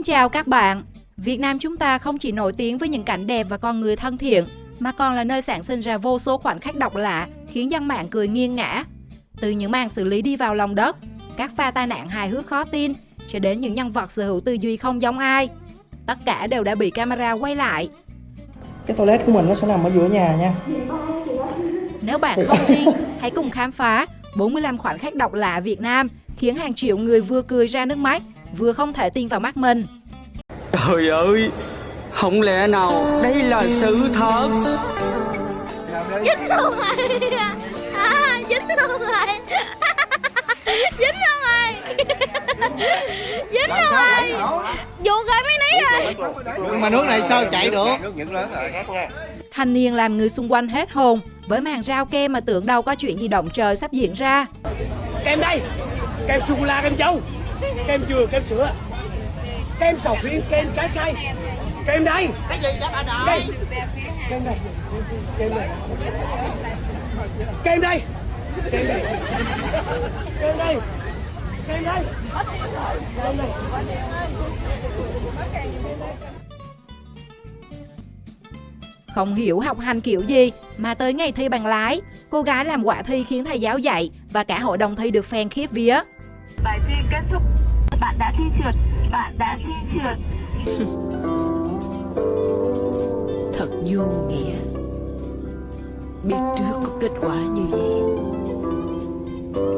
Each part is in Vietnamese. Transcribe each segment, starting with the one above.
Chào các bạn! Việt Nam chúng ta không chỉ nổi tiếng với những cảnh đẹp và con người thân thiện, mà còn là nơi sản sinh ra vô số khoảnh khắc độc lạ khiến dân mạng cười nghiêng ngã. Từ những màn xử lý đi vào lòng đất, các pha tai nạn hài hước khó tin, cho đến những nhân vật sở hữu tư duy không giống ai. Tất cả đều đã bị camera quay lại. Cái toilet của mình nó sẽ nằm ở giữa nhà nha. Nếu bạn không tin, hãy cùng khám phá 45 khoảnh khắc độc lạ Việt Nam khiến hàng triệu người vừa cười ra nước mắt, vừa không thể tin vào mắt mình. Trời ơi, không lẽ nào đây là sự thật? Dính luôn rồi. Dính luôn rồi. Dính luôn rồi. Dính luôn rồi. Vuột rồi mấy ní rồi. Nhưng mà nước này sao chạy được? Thanh niên làm người xung quanh hết hồn với màn rao kem mà tưởng đâu có chuyện gì động trời sắp diễn ra. Kem đây, kem sô cô la, kem dâu, kem dừa, kem sữa, kem sầu riêng, kem trái cây, kem đây. Cái gì vậy anh ơi? Kem đây, kem đây, kem đây, kem đây, kem đây, kem đây, kem đây. Không hiểu học hành kiểu gì mà tới ngày thi bằng lái, cô gái làm quả thi khiến thầy giáo dạy và cả hội đồng thi được phen khiếp vía. Bài thi kết thúc, bạn đã thi trượt, bạn đã thi trượt. Thật vô nghĩa. Biết trước có kết quả như vậy,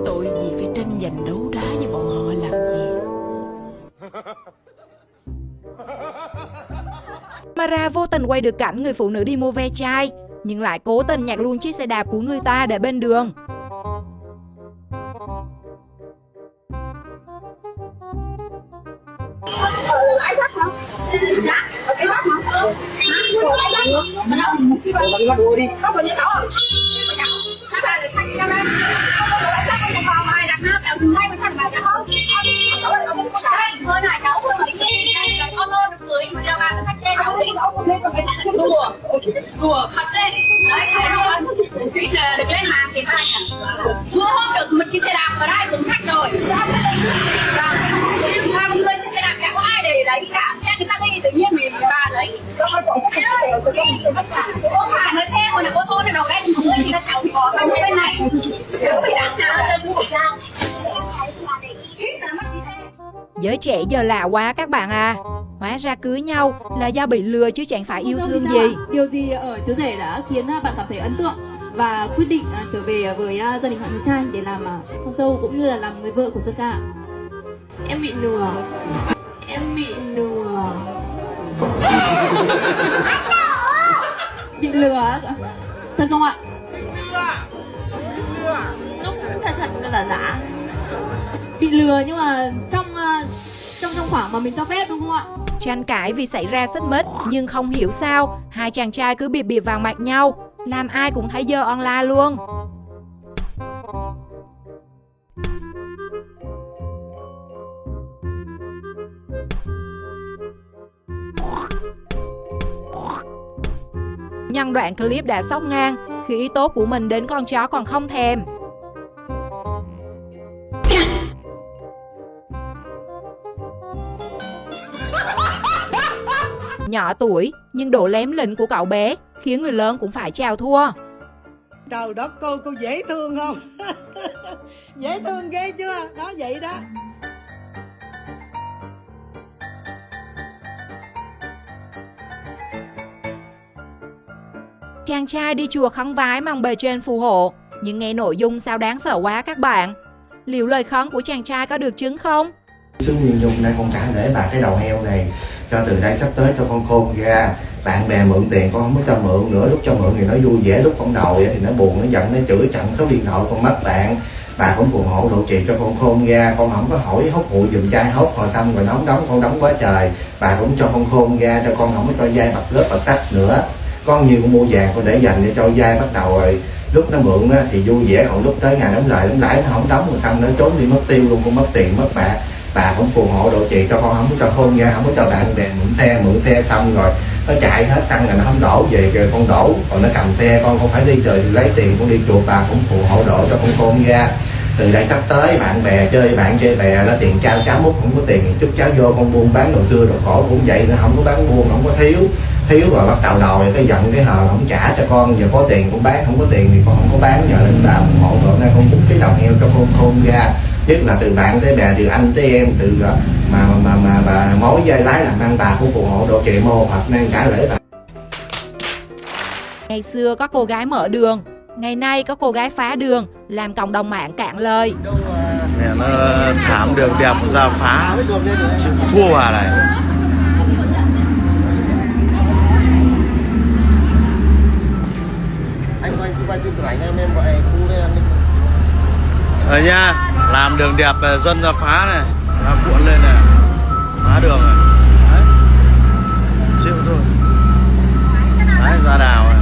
tội gì phải tranh giành đấu đá với bọn họ làm gì. Mara vô tình quay được cảnh người phụ nữ đi mua ve chai, nhưng lại cố tình nhặt luôn chiếc xe đạp của người ta để bên đường. Đùa thật đấy. Đấy, thầy nói chuyện được lên hàng thì ai vừa hôm được một chiếc xe đạp và ai cũng khách rồi. Và người xe đạp chẳng có ai để đấy cả. Chắc người ta đi tự nhiên mình bà lấy. Ô phải nói xe mà ô tô này đầu đây người thì ta chảo bị bỏ bên này. Nếu bị đắt nào lên mua sao. Giới trẻ giờ lạ quá các bạn à. Hóa ra cưới nhau là do bị lừa chứ chẳng phải yêu thương gì. Điều gì ở chú rể đã khiến bạn cảm thấy ấn tượng và quyết định trở về với gia đình bạn trai để làm con dâu cũng như là làm người vợ của Sơn Ca? Em bị lừa. Em bị lừa. Bị lừa thật không ạ? Lúc thật là giả. Bị lừa nhưng mà trong khoảng mà mình cho phép đúng không ạ? Tranh cãi vì xảy ra xích mích, nhưng không hiểu sao hai chàng trai cứ bịp vào mặt nhau, làm ai cũng thấy dơ online luôn. Nhân đoạn clip đã sốc ngang khi ý tốt của mình đến con chó còn không thèm. Nhỏ tuổi nhưng độ lém lĩnh của cậu bé khiến người lớn cũng phải chào thua. Trời đất, cô dễ thương không? Dễ thương ghê chưa? Đó vậy đó. Chàng trai đi chùa khấn vái mong bề trên phù hộ, nhưng nghe nội dung sao đáng sợ quá các bạn. Liệu lời khấn của chàng trai có được chứng không? Sư Huyền Nhung đây con trả để bà cái đầu heo này, cho từ đây sắp tới cho con khôn ra. Bạn bè mượn tiền con không có cho mượn nữa, lúc cho mượn thì nó vui vẻ, lúc con đầu thì nó buồn, nó giận, nó chửi, chặn số điện thoại con mất bạn. Bà cũng phù hộ độ trì cho con khôn ra, con không có hỏi hốt hụi giùm chai hốt hồi xong rồi nóng đóng con đóng quá trời. Bà cũng cho con khôn ra, cho con không có cho dây bạc lớp bạc sắt nữa. Con nhiều con mua vàng con để dành để cho dây bắt đầu rồi. Lúc nó mượn á, thì vui vẻ, còn lúc tới ngày đóng lại nó không đóng rồi xong nó trốn đi mất tiêu luôn, con mất tiền mất bạc. Bà cũng phù hộ độ trì cho con không có cho khôn ra, không có cho bạn bè mượn xe xong rồi nó chạy hết xăng là nó không đổ về kìa con đổ, còn nó cầm xe con phải đi đời lấy tiền con đi chuột, bà cũng phù hộ độ cho con khôn ra. từ đây sắp tới bạn bè chơi bè đó, tiền cháu múc không có tiền, chút cháu vô con buôn bán đồ xưa đồ cổ cũng vậy nữa, không có bán buôn, không có thiếu rồi bắt đầu đòi cái giận cái hờ không trả cho con, giờ có tiền cũng bán, không có tiền thì con không có bán, nhờ lãnh đạo ủng hộ. Hôm nay con bút cái đầu heo cho con khôn ra, nhất là từ bạn tới bè, từ anh tới em, từ mà bà mối dây lái làm ăn bà cũng ủng hộ độ trì mô Phật nên cả lễ bà. Ngày xưa có cô gái mở đường, ngày nay có cô gái phá đường, làm cộng đồng mạng cạn lời. Mẹ nó thảm đường đẹp ra phá, chịu thua à này. Anh quay phim của anh em gọi khu đây anh. Rồi nha, làm đường đẹp dân ra phá này, ra cuộn lên này, phá đường này. Đấy. Chịu thôi. Đấy, ra đào này.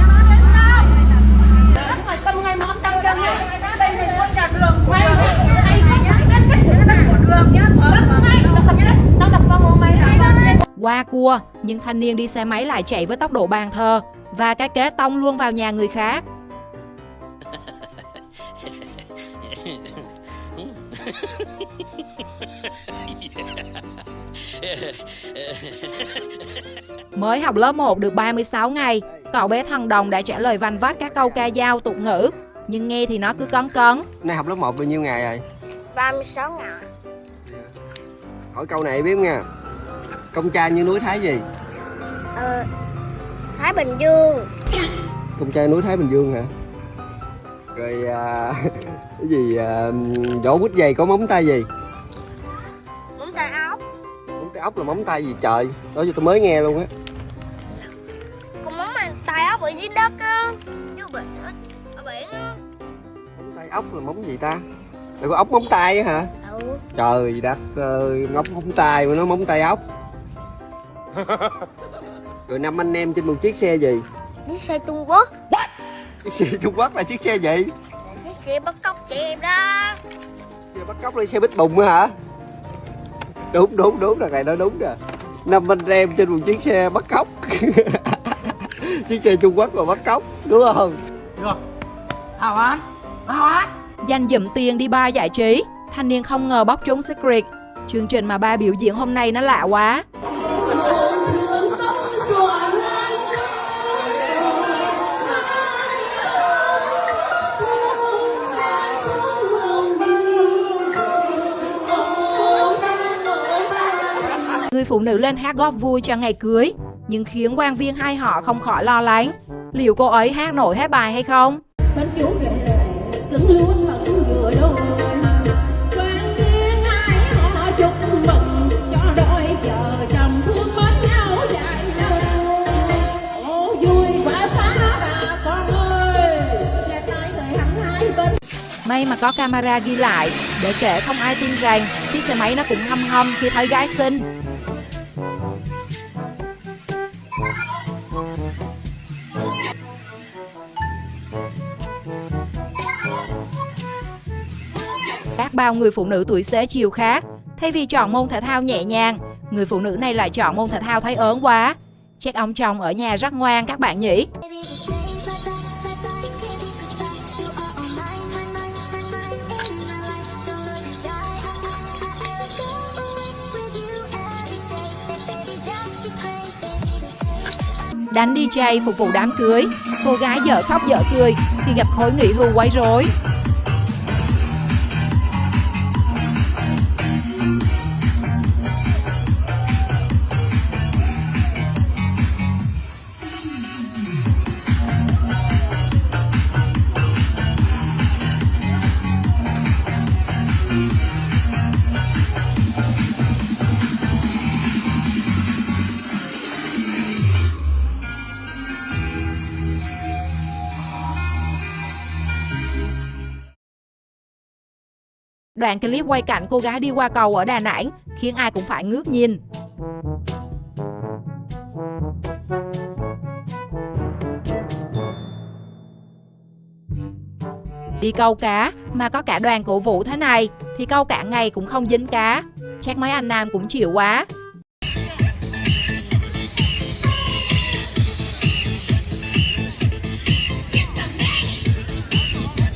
Qua cua, nhưng thanh niên đi xe máy lại chạy với tốc độ bàn thờ và cái kế tông luôn vào nhà người khác. Mới học lớp 1 được 36 ngày, cậu bé thằng Đồng đã trả lời vanh vách các câu ca dao tục ngữ, nhưng nghe thì nó cứ cấn cấn. Nay học lớp 1 bao nhiêu ngày rồi? 36 ngày. Hỏi câu này biết nha. Công cha như núi Thái gì? Thái Bình Dương. Công cha núi Thái Bình Dương hả? Rồi cái gì vỏ quýt dày có móng tay gì? Móng tay ốc. Móng tay ốc là móng tay gì trời? Đó giờ tôi mới nghe luôn á. Con móng tay ốc ở dưới đất á, chứ ở biển á. Móng tay ốc là móng gì ta? Là có ốc móng tay á hả? Trời đất ơi, ốc móng tay mà nó móng tay ốc. Rồi 5 anh em trên một chiếc xe gì? Chiếc xe Trung Quốc. Chiếc xe Trung Quốc là chiếc xe gì? Chiếc xe bắt cóc chị em đó. Xe bắt cóc là xe bít bùng hả? Đúng là ngày đó đúng nè. 5 anh em trên một chiếc xe bắt cóc. Chiếc xe Trung Quốc mà bắt cóc, đúng không? Được. Hào án. Dành dụm tiền đi bar giải trí, thanh niên không ngờ bóc trúng Secret. Chương trình mà ba biểu diễn hôm nay nó lạ quá. Người phụ nữ lên hát góp vui cho ngày cưới, nhưng khiến quan viên hai họ không khỏi lo lắng. Liệu cô ấy hát nổi hết bài hay không? May mà có camera ghi lại, để kể không ai tin rằng chiếc xe máy nó cũng hâm khi thấy gái xinh. Khác bao người phụ nữ tuổi xế chiều khác, thay vì chọn môn thể thao nhẹ nhàng, người phụ nữ này lại chọn môn thể thao thấy ớn quá. Chắc ông chồng ở nhà rất ngoan các bạn nhỉ? Đánh DJ phục vụ đám cưới, cô gái dở khóc dở cười khi gặp khối nghỉ hưu quấy rối. Đoạn clip quay cảnh cô gái đi qua cầu ở Đà Nẵng khiến ai cũng phải ngước nhìn. Đi câu cá mà có cả đoàn cổ vũ thế này thì câu cả ngày cũng không dính cá. Chắc mấy anh nam cũng chịu quá.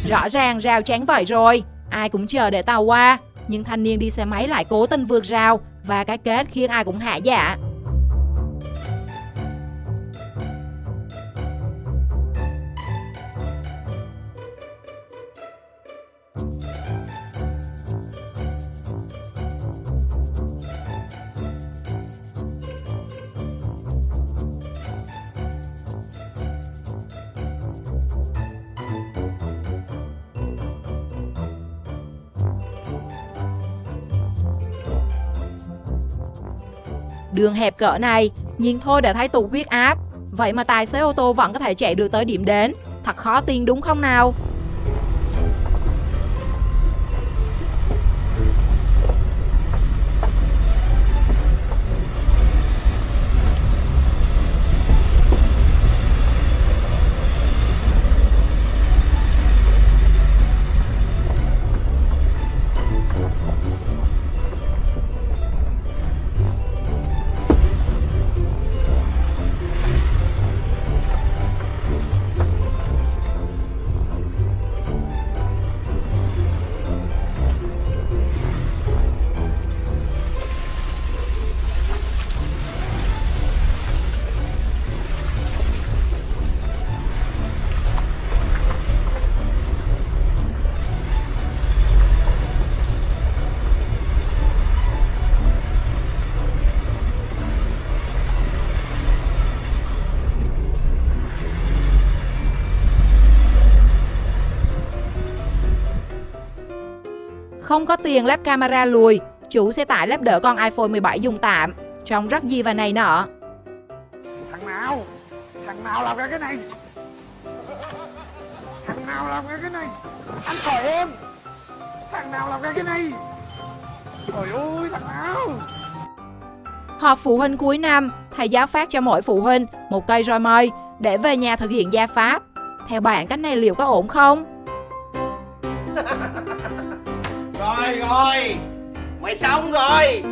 Rõ ràng rào chắn vậy rồi, Ai cũng chờ để tàu qua, nhưng thanh niên đi xe máy lại cố tình vượt rào và cái kết khiến ai cũng hả dạ. Đường hẹp cỡ này, nhìn thôi đã thấy tụt huyết áp. Vậy mà tài xế ô tô vẫn có thể chạy được tới điểm đến. Thật khó tin đúng không nào? Không có tiền lắp camera lùi, chủ xe tải lắp đỡ con iPhone 17 dùng tạm, trông rất gì và này nọ. Thằng nào làm ra cái này? Thằng nào làm ra cái này? Anh hỏi em. Thằng nào làm ra cái này? Trời ơi, thằng nào? Họp phụ huynh cuối năm, thầy giáo phát cho mỗi phụ huynh một cây roi mây để về nhà thực hiện gia pháp. Theo bạn cách này liệu có ổn không? Rồi, mày xong rồi.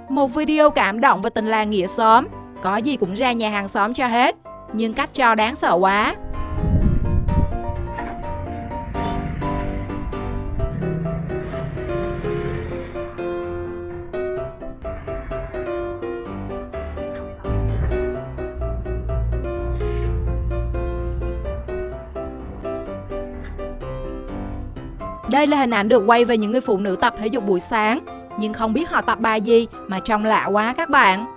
Một video cảm động về tình làng nghĩa xóm, có gì cũng ra nhà hàng xóm cho hết, nhưng cách cho đáng sợ quá. Đây là hình ảnh được quay về những người phụ nữ tập thể dục buổi sáng, nhưng không biết họ tập bài gì mà trông lạ quá các bạn.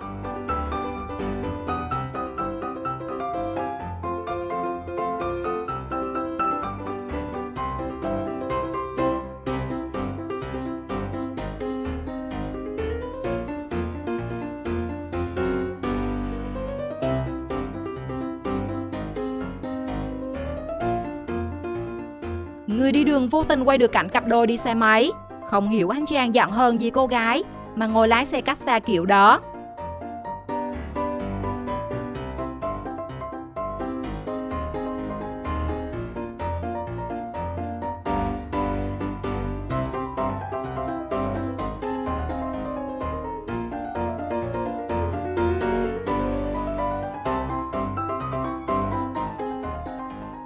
Người đi đường vô tình quay được cảnh cặp đôi đi xe máy. Không hiểu anh chàng giận hơn gì cô gái mà ngồi lái xe cách xa kiểu đó.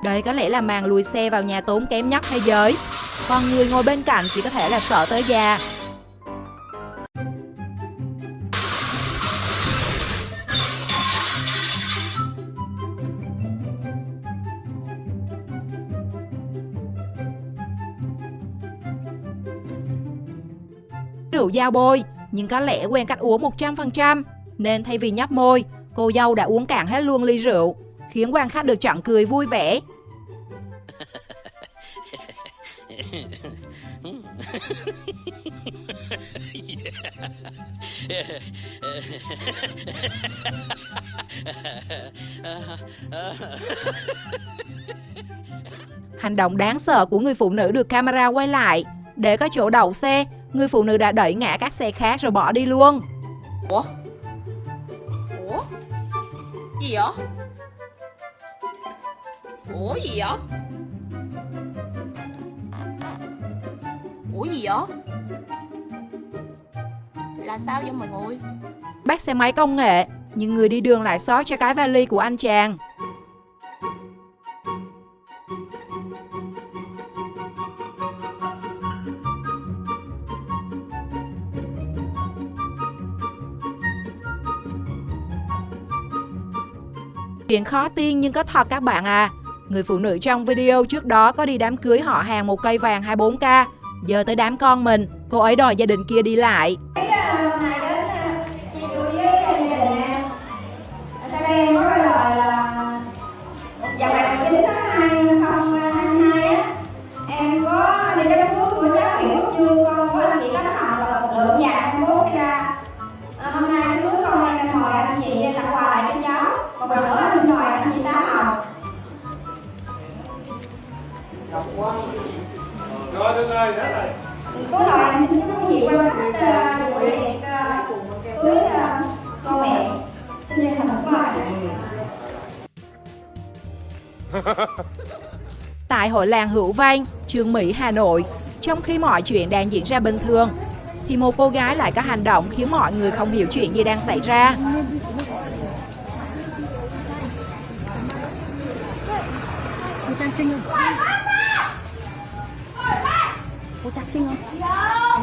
Đây có lẽ là màn lùi xe vào nhà tốn kém nhất thế giới. Còn người ngồi bên cạnh chỉ có thể là sợ tới già. Rượu dao bôi, nhưng có lẽ quen cách uống 100%, nên thay vì nhấp môi, cô dâu đã uống cạn hết luôn ly rượu, khiến quan khách được chọn cười vui vẻ. Hành động đáng sợ của người phụ nữ được camera quay lại. Để có chỗ đậu xe, người phụ nữ đã đẩy ngã các xe khác rồi bỏ đi luôn. Ủa? Gì vậy? Ủa gì vậy? Ủa Ủa gì vậy? Là sao vậy mọi người? Bác xe máy công nghệ, nhưng người đi đường lại xót cho cái vali của anh chàng. Chuyện khó tin nhưng có thật các bạn à. Người phụ nữ trong video trước đó có đi đám cưới họ hàng một cây vàng 24K. Giờ tới đám con mình, cô ấy đòi gia đình kia đi lại. Rồi được rồi, hết rồi. Có lời anh xin có gì cho khách buổi tiệc cưới con mẹ nên là một bài. Tại hội làng Hữu Vanh, Chương Mỹ, Hà Nội, trong khi mọi chuyện đang diễn ra bình thường, thì một cô gái lại có hành động khiến mọi người không hiểu chuyện gì đang xảy ra. Cô Trang xinh không? Cô Trang xinh không?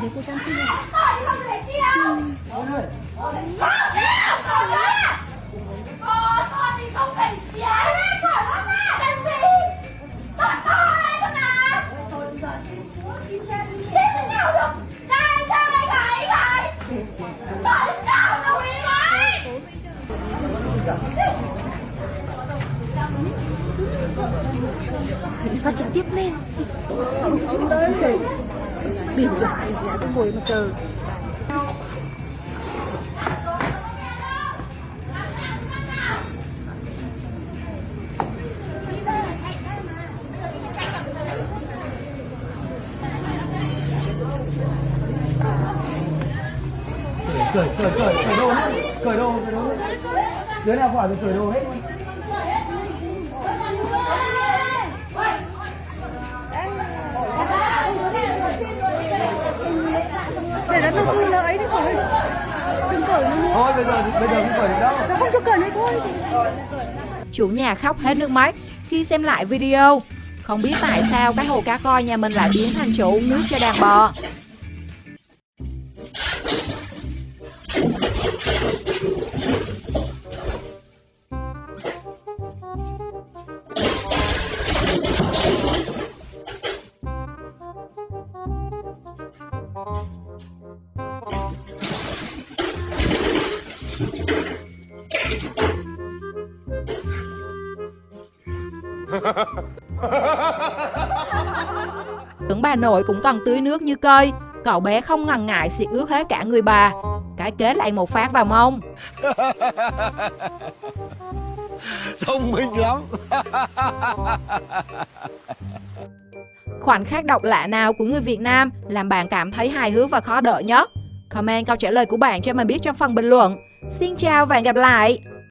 Để cô Trang xinh không? Con thì không phải xé lên khỏi nó ra. Cái gì? Con to đây cơ mà. Xé thế nào được? Trai gái. Con thế nào đâu ý đấy. Chị phát trực tiếp lên. Không tới chị. Bìm lại nhà cái ngồi mà chờ. Cởi đồ. Đứa nào khỏi phải cởi đồ hết. Để nó từ từ ấy đi khỏi. Đừng cởi nữa. Thôi bây giờ không cởi được đâu. Nó không cho cởi nữa thôi. Chủ nhà khóc hết nước mắt khi xem lại video. Không biết tại sao cái hồ cá coi nhà mình lại biến thành chỗ uống nước cho đàn bò. Tưởng bà nội cũng còn tưới nước như cây, cậu bé không ngần ngại xịt ướt hết cả người bà. Cái kết lại một phát vào mông. Thông minh lắm. Khoảnh khắc độc lạ nào của người Việt Nam làm bạn cảm thấy hài hước và khó đỡ nhất? Comment câu trả lời của bạn cho mình biết trong phần bình luận. Xin chào và hẹn gặp lại!